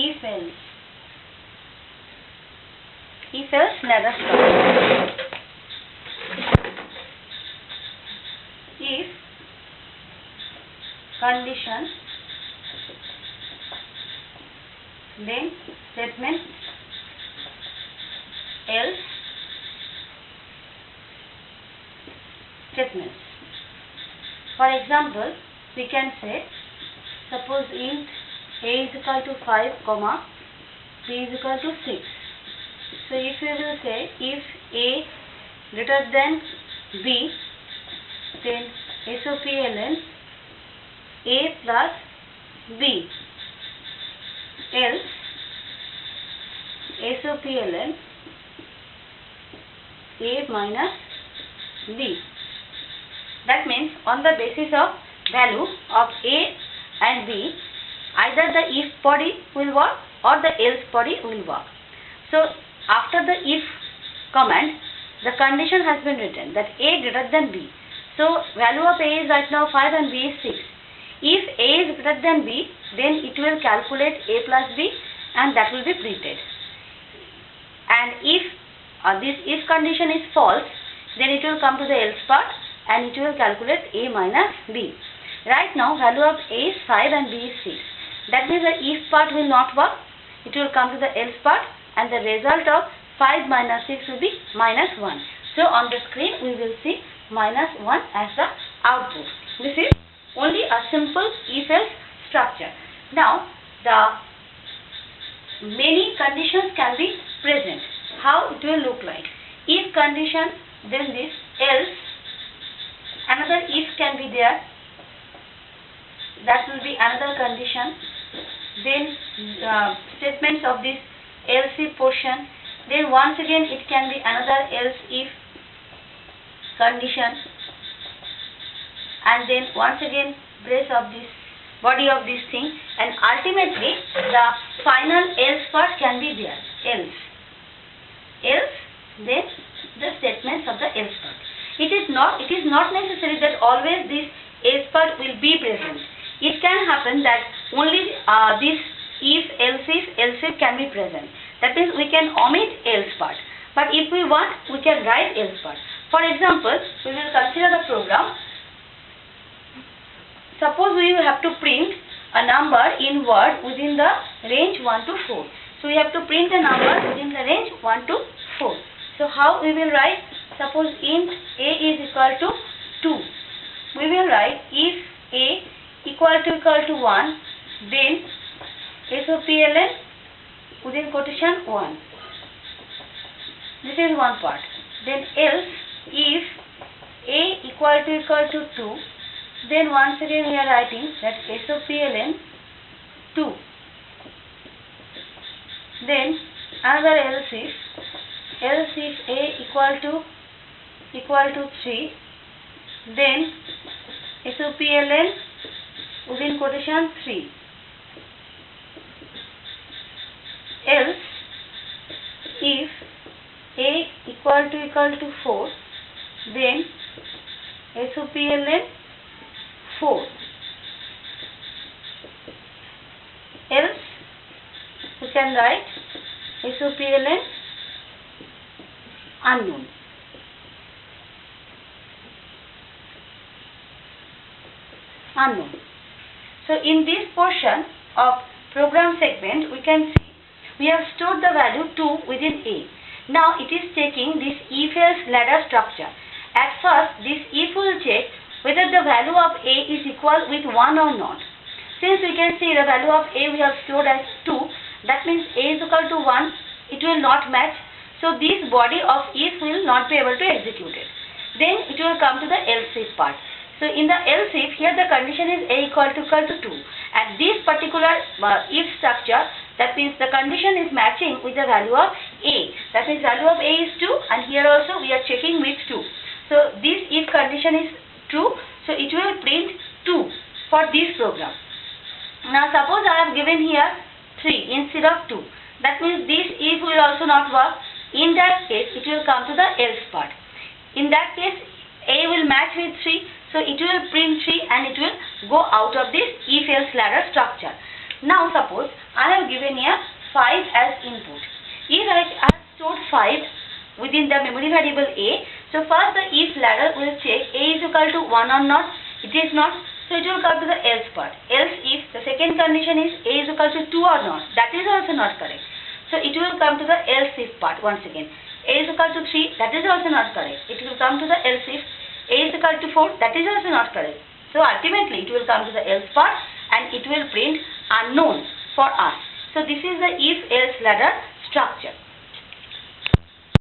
if else ladder structure. If condition, then statement, else statements. For example, we can say, suppose int a is equal to 5, comma b is equal to 6. So if we will say if a greater than b, then SOP ln a plus b, else SOP ln a minus b. That means on the basis of value of a and b, either the if body will work or the else body will work. So after the if command, the condition has been written that a greater than b. So value of a is right now 5 and b is 6. If a is greater than b, then it will calculate a plus b and that will be printed. And if this if condition is false, then it will come to the else part and it will calculate a minus b. Right now value of a is 5 and b is 6. That means the if part will not work. It will come to the else part and the result of 5 minus 6 will be minus 1. So on the screen we will see minus 1 as the output. This is only a simple if-else structure. Now the many conditions can be present. How it will look like? If condition, then this else, another if can be there, that will be another condition. Then statements of this else if portion. Then once again it can be another else if condition, and then once again brace of this body of this thing, and ultimately the final else part can be there. Else, then the statements of the else part. It is not necessary that always this else part will be present. It can happen that only this if, else if can be present. That means we can omit else part. But if we want, we can write else part. For example, we will consider the program. Suppose we have to print a number in word within the range 1 to 4. So we have to print a number within the range 1 to 4. So how we will write? Suppose int a is equal to 2. We will write if a equal to 1, then SOP ln within quotation 1. This is one part. Then else, if a equal to 2, then once again we are writing that SOP ln 2. Then another else if a equal to 3, then SOP ln within quotation 3. Else, if a equal to 4, then SOP ln 4. Else, we can write SOP ln unknown. So in this portion of program segment, we can see we have stored the value 2 within a. Now it is taking this if-else ladder structure. At first, this if will check whether the value of a is equal with 1 or not. Since we can see the value of a we have stored as 2, that means a is equal to 1, it will not match. So this body of if will not be able to execute it. Then it will come to the else if part. So in the else if, here the condition is a equal to 2. At this particular if structure, that means the condition is matching with the value of a. That means value of a is 2, and here also we are checking with 2. So this if condition is true, so it will print 2 for this program. Now suppose I have given here 3 instead of 2. That means this if will also not work. In that case, it will come to the else part. In that case, a will match with 3, so it will print 3 and it will go out of this if-else ladder structure. Now suppose I have given here 5 as input. If I have stored 5 within the memory variable A, so first the if ladder will check A is equal to 1 or not. It is not, so it will come to the else part. Else if the second condition is A is equal to 2 or not, that is also not correct. So it will come to the else if part once again. A is equal to 3, that is also not correct. It will come to the else if. A is equal to 4, that is also not correct. So ultimately it will come to the else part and it will print unknown for us. So this is the if-else ladder structure.